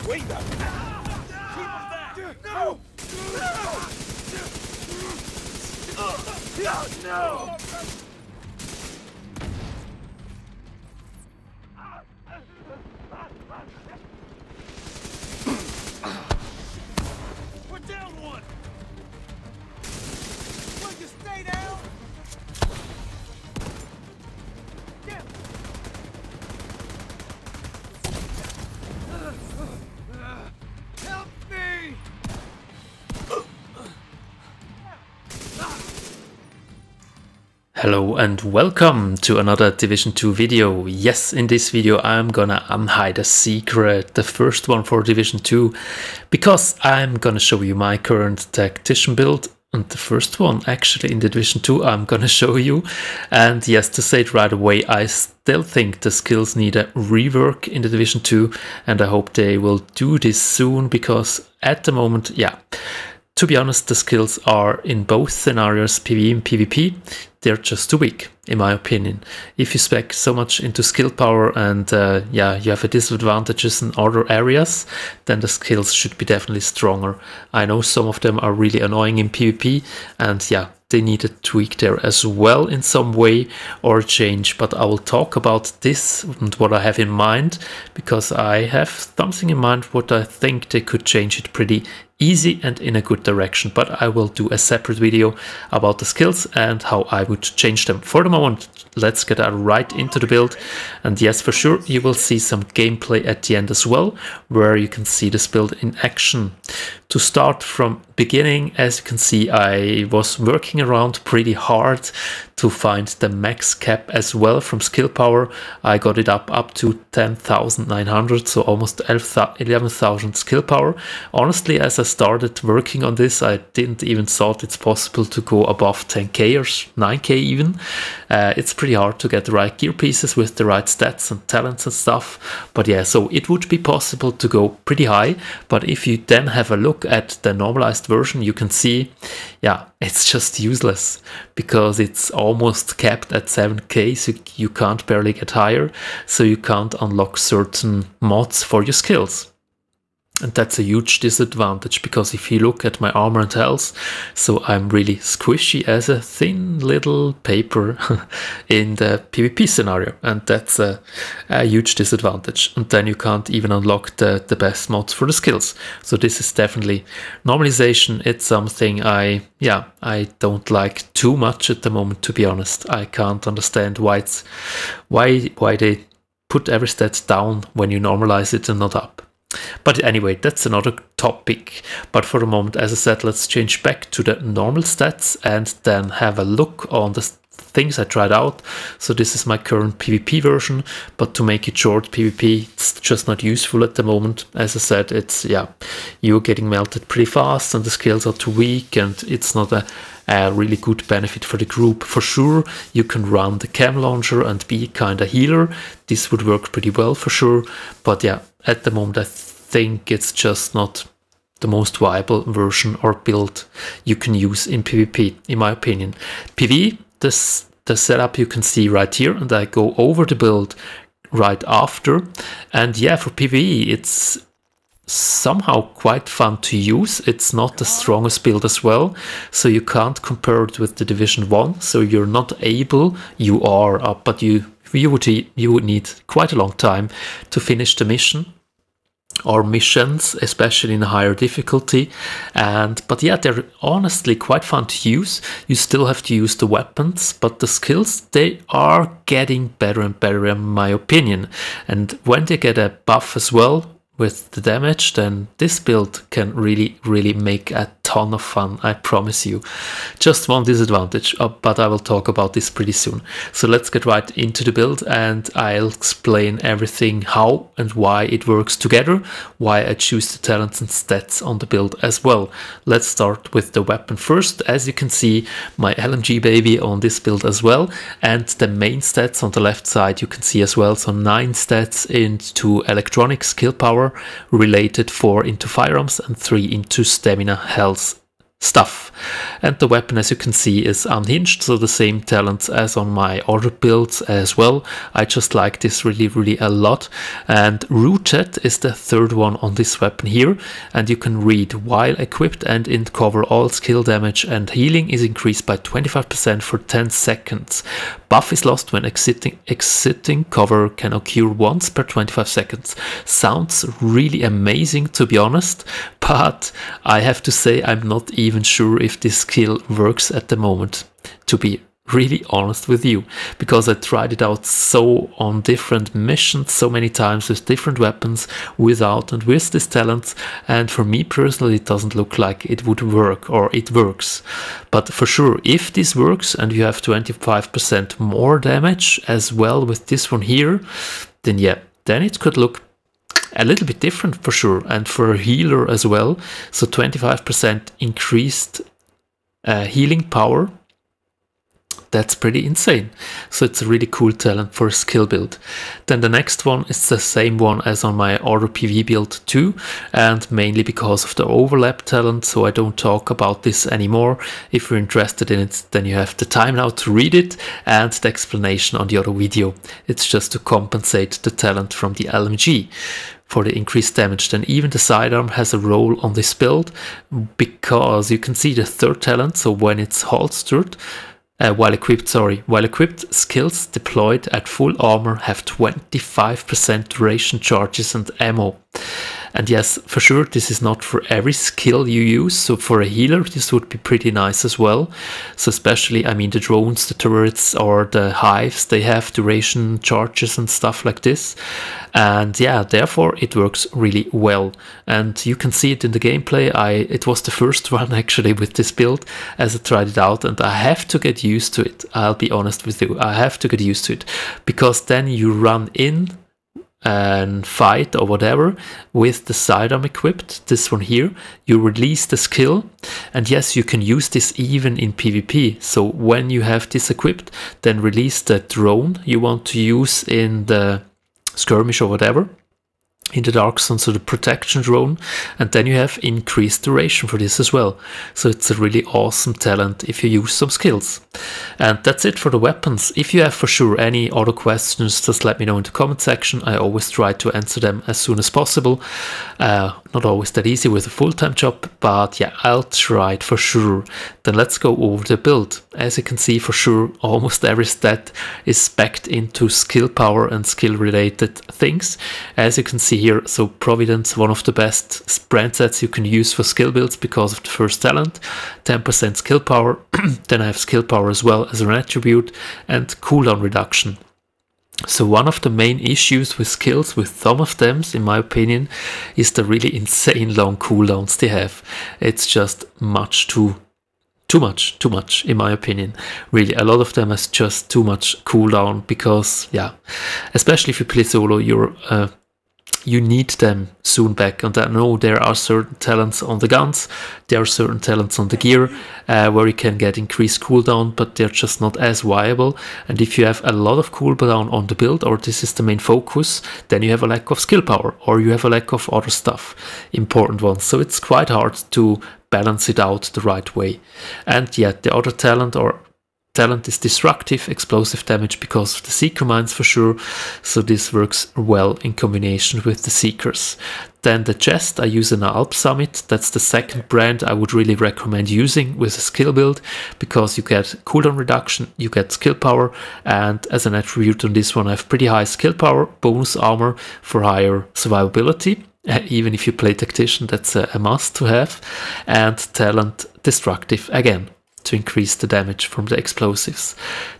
Wait a minute. Keep him back. No! No! Put down one! Will you stay down? Help me! Hello and welcome to another Division 2 video. Yes, in this video I'm gonna unhide a secret, the first one for Division 2, because I'm gonna show you my current tactician build, and the first one actually in the Division 2 I'm gonna show you. And yes, to say it right away, I still think the skills need a rework in the Division 2, and I hope they will do this soon, because at the moment, yeah, to be honest, the skills are in both scenarios, PvE and PvP, they're just too weak, in my opinion. If you spec so much into skill power and yeah, you have a disadvantages in other areas, then the skills should be definitely stronger. I know some of them are really annoying in PvP, and yeah, they need a tweak there as well in some way or change, but I will talk about this and what I have in mind, because I have something in mind what I think they could change it pretty easy and in a good direction. But I will do a separate video about the skills and how I would change them. For the moment, let's get right into the build. And yes, for sure, you will see some gameplay at the end as well, where you can see this build in action. To start from beginning, as you can see, I was working around pretty hard to find the max cap as well from skill power. I got it up to 10,900, so almost 11,000 skill power. Honestly, as I started working on this, I didn't even thought it's possible to go above 10k or 9k even. It's pretty hard to get the right gear pieces with the right stats and talents and stuff. But yeah, so it would be possible to go pretty high. But if you then have a look at the normalized version, you can see, yeah, it's just useless, because it's almost capped at 7k, so you can't barely get higher, so you can't unlock certain mods for your skills. And that's a huge disadvantage, because if you look at my armor and health, so I'm really squishy as a thin little paper in the PvP scenario, and that's a huge disadvantage. And then you can't even unlock the best mods for the skills. So this is definitely normalization. It's something I don't like too much at the moment, to be honest. I can't understand why they put every stat down when you normalize it and not up. But anyway, that's another topic. But for the moment, as I said, let's change back to the normal stats and then have a look on the things I tried out. So this is my current PvP version, but to make it short, PvP, it's just not useful at the moment. As I said, it's, yeah, you're getting melted pretty fast and the skills are too weak, and it's not a really good benefit for the group. For sure, you can run the cam launcher and be kind of healer. This would work pretty well for sure. But yeah, at the moment, I think it's just not the most viable version or build you can use in PvP, in my opinion. PvE, the setup you can see right here, and I go over the build right after. And yeah, for PvE, it's somehow quite fun to use. It's not the strongest build as well, so you can't compare it with the Division 1, so you're not able, you are up, but you would need quite a long time to finish the mission or missions, especially in a higher difficulty. But yeah, they're honestly quite fun to use. You still have to use the weapons, but the skills, they are getting better and better in my opinion. And when they get a buff as well with the damage, then this build can really make a ton of fun, I promise you. Just one disadvantage, but I will talk about this pretty soon. So let's get right into the build, and I'll explain everything, how and why it works together, why I choose the talents and stats on the build as well. Let's start with the weapon first. As you can see, my LMG baby on this build as well, and the main stats on the left side you can see as well. So 9 stats into electronic skill power related, 4 into firearms and 3 into stamina health stuff. And the weapon, as you can see, is unhinged, so the same talents as on my other builds as well. I just like this really a lot. And rooted is the third one on this weapon here, and you can read: while equipped and in cover, all skill damage and healing is increased by 25% for 10 seconds. Buff is lost when exiting cover, can occur once per 25 seconds. Sounds really amazing, to be honest, but I have to say I'm not even sure if this skill works at the moment, to be really honest with you, because I tried it out so on different missions so many times with different weapons, without and with this talent, and for me personally it doesn't look like it would work, or it works. But for sure, if this works and you have 25% more damage as well with this one here, then yeah, then it could look a little bit different for sure, and for a healer as well. So 25% increased healing power, that's pretty insane. So it's a really cool talent for a skill build. Then the next one is the same one as on my other PV build too, and mainly because of the overlap talent, so I don't talk about this anymore. If you're interested in it, then you have the time now to read it and the explanation on the other video. It's just to compensate the talent from the LMG for the increased damage. Then even the sidearm has a role on this build, because you can see the third talent, so when it's holstered, while equipped, skills deployed at full armor have 25% duration charges and ammo. And yes, for sure, this is not for every skill you use, so for a healer this would be pretty nice as well. So especially, I mean, the drones, the turrets, or the hives, they have duration charges and stuff like this. And yeah, therefore it works really well. And you can see it in the gameplay. It was the first one actually with this build as I tried it out, and I have to get used to it. I'll be honest with you, I have to get used to it, because then you run in and fight or whatever with the sidearm equipped, this one here, you release the skill, and yes, you can use this even in PvP. So when you have this equipped, then release the drone you want to use in the skirmish or whatever, in the Dark Zone, so the protection drone, and then you have increased duration for this as well. So it's a really awesome talent if you use some skills. And that's it for the weapons. If you have for sure any other questions, just let me know in the comment section. I always try to answer them as soon as possible. Not always that easy with a full-time job, but yeah, I'll try it for sure. Then let's go over the build. As you can see, for sure, almost every stat is spec'd into skill power and skill related things. As you can see here, so Providence, one of the best brand sets you can use for skill builds because of the first talent, 10% skill power. Then I have skill power as well as an attribute, and cooldown reduction. So one of the main issues with skills, with some of them, in my opinion, is the really insane long cooldowns they have. It's just too much, in my opinion. Really, a lot of them is just too much cooldown, because, yeah, especially if you play solo, you need them soon back. And I know there are certain talents on the guns, there are certain talents on the gear where you can get increased cooldown, but they're just not as viable. And if you have a lot of cooldown on the build, or this is the main focus, then you have a lack of skill power, or you have a lack of other stuff, important ones. So it's quite hard to balance it out the right way. And yet the other talent is destructive, explosive damage, because of the seeker mines for sure. So this works well in combination with the seekers. Then the chest, I use an Alp Summit. That's the second brand I would really recommend using with a skill build, because you get cooldown reduction, you get skill power, and as an attribute on this one I have pretty high skill power, bonus armor for higher survivability. Even if you play tactician, that's a must to have, and talent destructive again, to increase the damage from the explosives.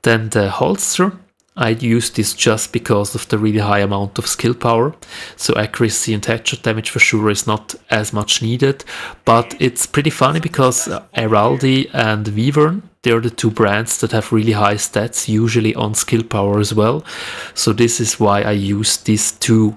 Then the holster, I use this just because of the really high amount of skill power. So accuracy and headshot damage for sure is not as much needed, but it's pretty funny because Heraldi and Wyvern, they're the two brands that have really high stats, usually on skill power as well. So this is why I use these two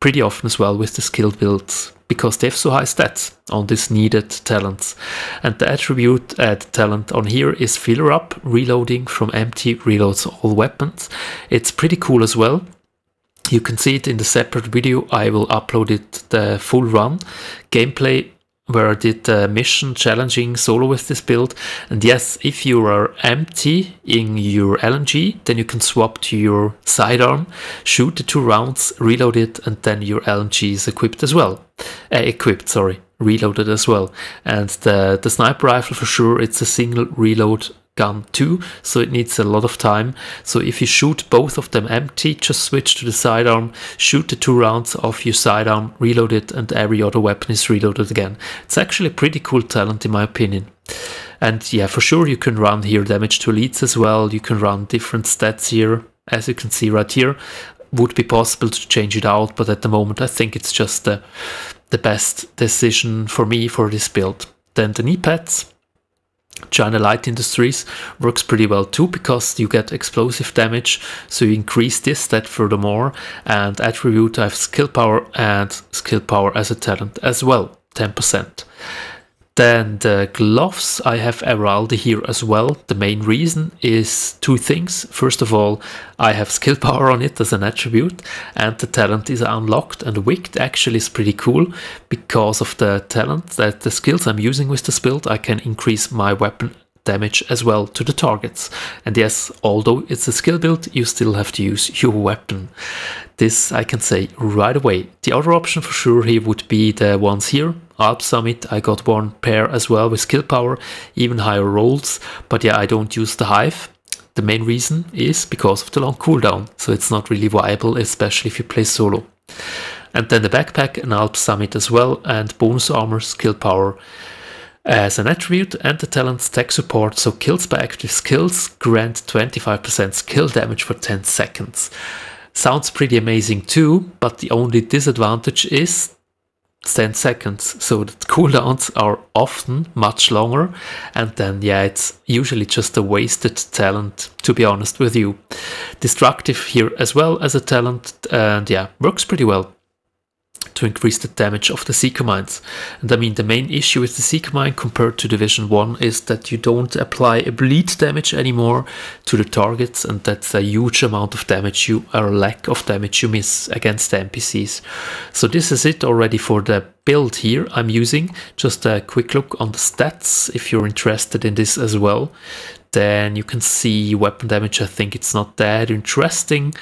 pretty often as well with the skill builds, because they have so high stats on these needed talents. And the attribute, the talent on here is Filler Up, reloading from empty, reloads all weapons. It's pretty cool as well. You can see it in the separate video. I will upload it, the full run gameplay where I did a mission challenging solo with this build. And yes, if you are empty in your LMG, then you can swap to your sidearm, shoot the 2 rounds, reload it, and then your LMG is equipped as well. Reloaded as well. And the sniper rifle, for sure, it's a single reload gun too, so it needs a lot of time. So if you shoot both of them empty, just switch to the sidearm, shoot the 2 rounds off your sidearm, reload it, and every other weapon is reloaded again. It's actually a pretty cool talent in my opinion. And yeah, for sure you can run here damage to elites as well. You can run different stats here, as you can see right here. Would be possible to change it out, but at the moment I think it's just the best decision for me for this build. Then the knee pads, China Light Industries, works pretty well too, because you get explosive damage, so you increase this stat furthermore. And attribute, I have skill power and skill power as a talent as well, 10%. Then the gloves, I have Heraldi here as well. The main reason is 2 things. First of all, I have skill power on it as an attribute, and the talent is unlocked, and wicked actually is pretty cool because of the talent, that the skills I'm using with this build, I can increase my weapon damage as well to the targets. And yes, although it's a skill build, you still have to use your weapon. This I can say right away. The other option for sure here would be the ones here. Alp Summit, I got 1 pair as well with skill power, even higher rolls, but yeah, I don't use the Hive. The main reason is because of the long cooldown, so it's not really viable, especially if you play solo. And then the backpack, an Alp Summit as well, and bonus armor, skill power as an attribute, and the talents tech support, so kills by active skills grant 25% skill damage for 10 seconds. Sounds pretty amazing too, but the only disadvantage is 10 seconds, so the cooldowns are often much longer, and then yeah, it's usually just a wasted talent, to be honest with you. Destructive here as well as a talent, and yeah, works pretty well to increase the damage of the Seeker Mines. And I mean, the main issue with the Seeker Mine compared to Division 1 is that you don't apply a bleed damage anymore to the targets, and that's a huge amount of damage or lack of damage you miss against the NPCs. So this is it already for the build here I'm using. Just a quick look on the stats if you're interested in this as well. Then you can see weapon damage, I think it's not that interesting.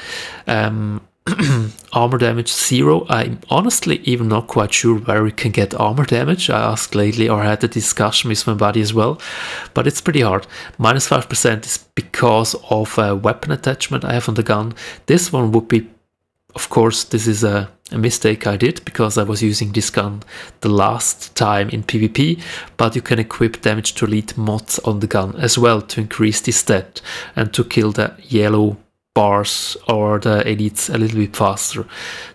Armor damage 0. I'm honestly even not quite sure where we can get armor damage. I asked lately, or had a discussion with my buddy as well, but it's pretty hard. Minus 5% is because of a weapon attachment I have on the gun. This one would be, of course, this is a mistake I did because I was using this gun the last time in PvP, but you can equip damage to elite mods on the gun as well to increase the stat and to kill the yellow bars or the elites a little bit faster.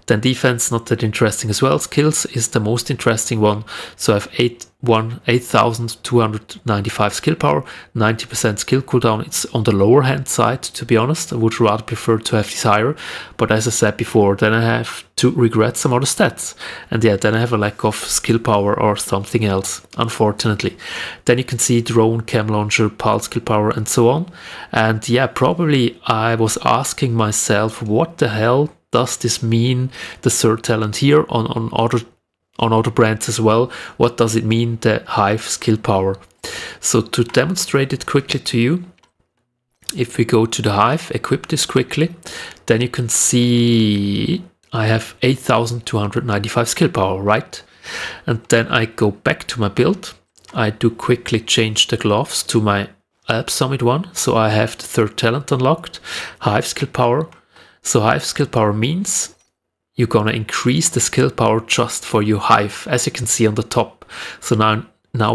Then defense, not that interesting as well. Skills is the most interesting one. So I have 8,295 skill power, 90% skill cooldown. It's on the lower hand side, to be honest. I would rather prefer to have this higher, but as I said before, then I have to regret some other stats, and yeah, then I have a lack of skill power or something else, unfortunately. Then you can see drone, cam launcher, pulse skill power, and so on. And yeah, probably I was asking myself, what the hell does this mean, the third talent here on other brands as well? What does it mean, the Hive skill power? So to demonstrate it quickly to you, if we go to the Hive, equip this quickly, then you can see I have 8,295 skill power, right? And then I go back to my build. I do quickly change the gloves to my Alp Summit one, so I have the third talent unlocked, Hive skill power. So Hive skill power means you're gonna increase the skill power just for your Hive, as you can see on the top. So now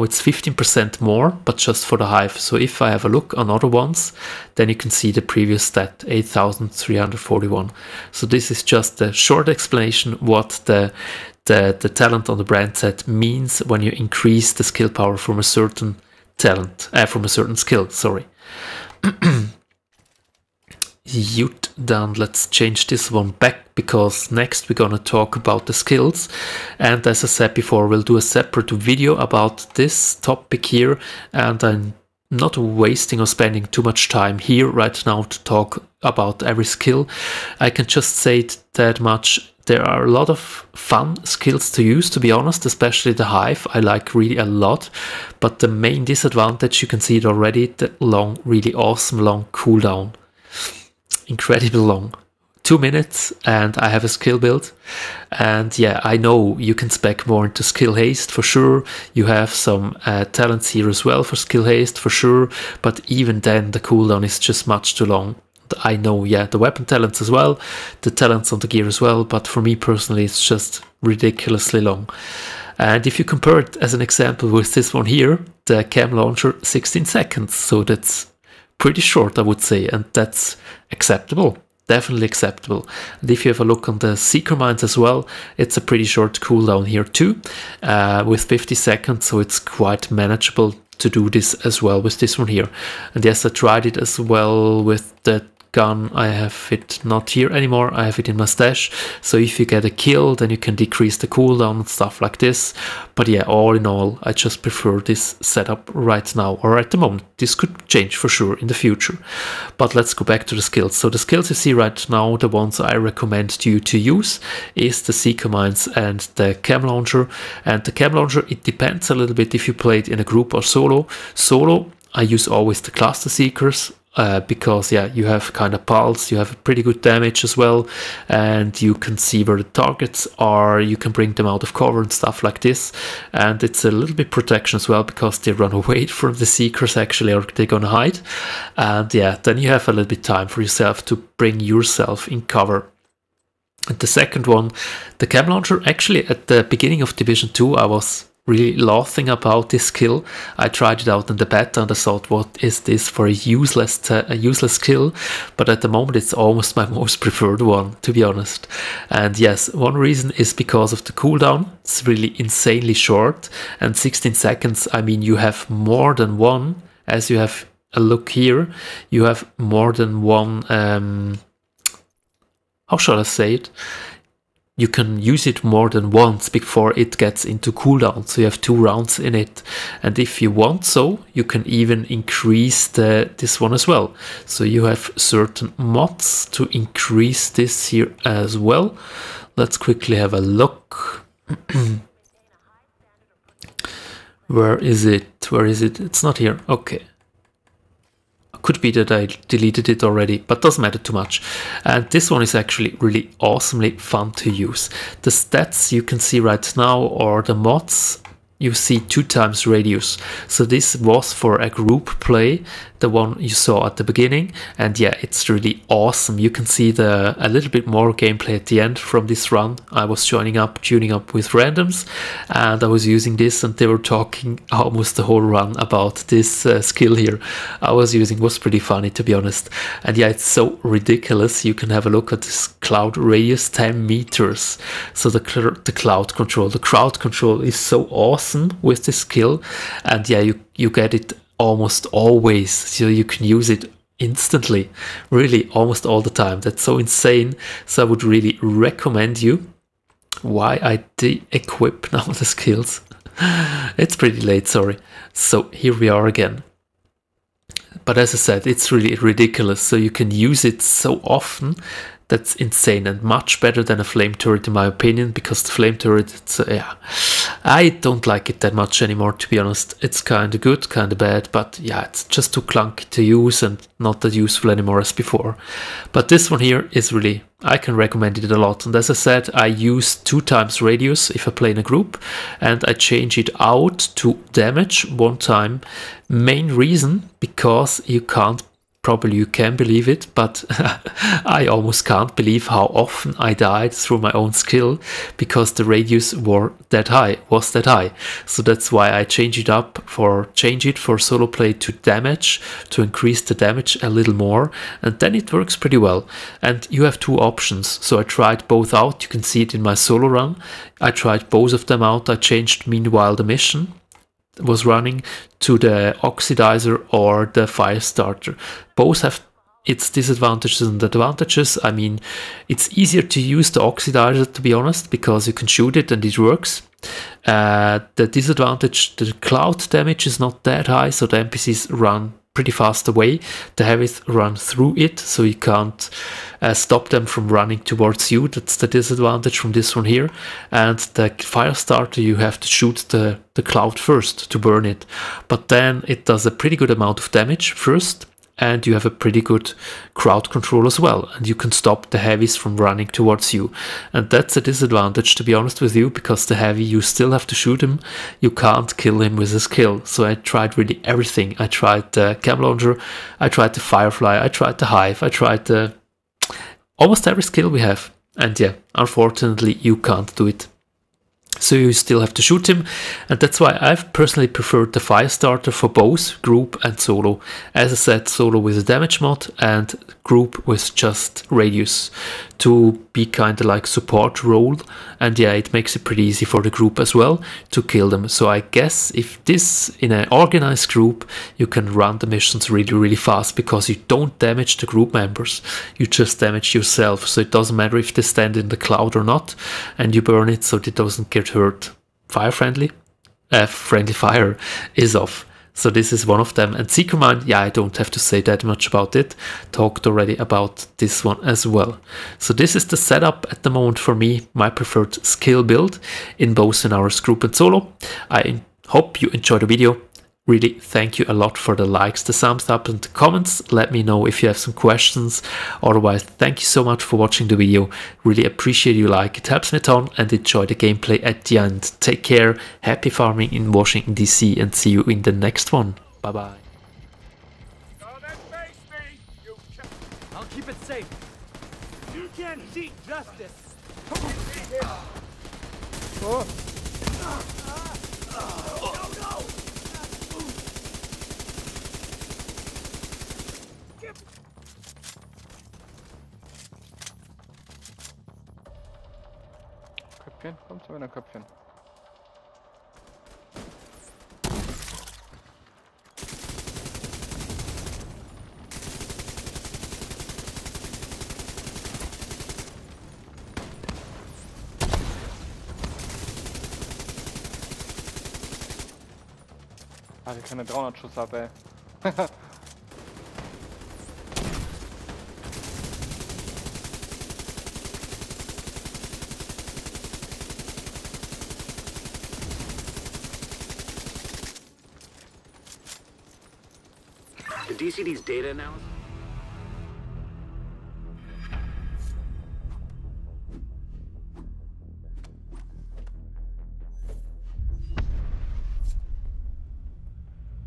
it's 15% more, but just for the Hive. So if I have a look on other ones, then you can see the previous stat, 8,341. So this is just a short explanation what the talent on the brand set means when you increase the skill power from a certain talent, from a certain skill, sorry. Then let's change this one back, because next we're gonna talk about the skills, and as I said before, we'll do a separate video about this topic here, and I'm not wasting or spending too much time here right now to talk about every skill. I can just say that much. there are a lot of fun skills to use, to be honest, especially the hive I like really a lot. But the main disadvantage, you can see it already, the long, really awesome long cooldown. Incredibly long. 2 minutes and I have a skill build. And yeah, I know you can spec more into skill haste for sure. You have some talents here as well for skill haste for sure. But even then the cooldown is just much too long. I know, yeah, the weapon talents as well, the talents on the gear as well, but for me personally it's just ridiculously long. And if you compare it as an example with this one here, the cam launcher, 16 seconds, so that's pretty short I would say, and that's acceptable, definitely acceptable. And if you have a look on the Seeker Mines as well, it's a pretty short cooldown here too, with 50 seconds, so it's quite manageable to do this as well with this one here. And yes, I tried it as well with that gun. I have it not here anymore, I have it in my stash, so if you get a kill then you can decrease the cooldown and stuff like this. But yeah, all in all I just prefer this setup right now, or at the moment. This could change for sure in the future. But let's go back to the skills. So the skills you see right now, the ones I recommend you to use is the Seeker Mines and the cam launcher. And the cam launcher, it depends a little bit if you play it in a group or solo. Solo I use always the cluster seekers, because yeah, you have kind of pulse, you have pretty good damage as well, and you can see where the targets are, you can bring them out of cover and stuff like this. And it's a little bit protection as well, because they run away from the seekers actually, or they're gonna hide. And yeah, then you have a little bit time for yourself to bring yourself in cover. And the second one, the cam launcher, actually at the beginning of Division 2 I was really laughing about this skill. I tried it out in the beta and I thought, what is this for a useless skill? But at the moment it's almost my most preferred one, to be honest. And yes, one reason is because of the cooldown. It's really insanely short, and 16 seconds, I mean, you have more than one, as you have a look here, you have more than one, how shall I say it? You can use it more than once before it gets into cooldown, so you have 2 rounds in it. And if you want so, you can even increase this one as well. So you have certain mods to increase this here as well. Let's quickly have a look. Where is it? Where is it? It's not here. Okay. Could be that I deleted it already, but doesn't matter too much. And this one is actually really awesomely fun to use. The stats you can see right now, or the mods, you see 2 times radius. So this was for a group play, the one you saw at the beginning. And yeah, it's really awesome. You can see a little bit more gameplay at the end from this run. I was tuning up with randoms, and I was using this, and they were talking almost the whole run about this skill here I was using. Was pretty funny, to be honest. And yeah, it's so ridiculous. You can have a look at this cloud radius, 10 meters. So the crowd control is so awesome with this skill. And yeah, you get it almost always, so you can use it instantly, really almost all the time. That's so insane. So I would really recommend you. Why I de-equip now the skills? It's pretty late, sorry. So here we are again. But as I said, it's really ridiculous. So you can use it so often. That's insane, and much better than a flame turret in my opinion, because the flame turret, it's yeah, I don't like it that much anymore, to be honest. It's kind of good, kind of bad, but yeah, it's just too clunky to use and not that useful anymore as before. But this one here is really, I can recommend it a lot. And as I said, I use 2 times radius if I play in a group, and I change it out to damage 1 time. Main reason, because you can't, probably you can believe it, but I almost can't believe how often I died through my own skill, because the radius was that high. So that's why I change it for solo play to damage, to increase the damage a little more, and then it works pretty well. And you have 2 options. So I tried both out. You can see it in my solo run. I tried both of them out. I changed meanwhile the mission was running to the oxidizer or the fire starter. Both have its disadvantages and advantages. I mean, it's easier to use the oxidizer, to be honest, because you can shoot it and it works. The disadvantage, the cloud damage is not that high, so the NPCs run pretty fast away. The heavies run through it, so you can't stop them from running towards you. That's the disadvantage from this one here. And the fire starter, you have to shoot the cloud first to burn it. But then it does a pretty good amount of damage first, and you have a pretty good crowd control as well, and you can stop the heavies from running towards you. And that's a disadvantage, to be honest with you, because the heavy, you still have to shoot him. You can't kill him with a skill. So I tried really everything. I tried the cam launcher, I tried the firefly, I tried the hive, I tried the almost every skill we have. And yeah, unfortunately you can't do it. So you still have to shoot him, and that's why I've personally preferred the fire starter for both group and solo. As I said, solo with a damage mod and group with just radius to be kind of like support role. And yeah, it makes it pretty easy for the group as well to kill them. So I guess if this in an organized group, you can run the missions really fast, because you don't damage the group members, you just damage yourself. So it doesn't matter if they stand in the cloud or not, and you burn it so it doesn't get hurt. Fire friendly? Friendly fire is off. So this is one of them. And Seeker Mine, yeah, I don't have to say that much about it. Talked already about this one as well. So this is the setup at the moment for me, my preferred skill build in both scenarios, group and solo. I hope you enjoyed the video. Really thank you a lot for the likes, the thumbs up and the comments. Let me know if you have some questions. Otherwise, thank you so much for watching the video. Really appreciate you like. It helps me a ton, and enjoy the gameplay at the end. Take care. Happy farming in Washington DC, and see you in the next one. Bye bye. I'll keep it safe. You can't cheat justice. Oh. Köpfchen, komm zu meiner Köpfchen. Ah, ich keine 300 Schuss ab, ey. Do you see these data analysis?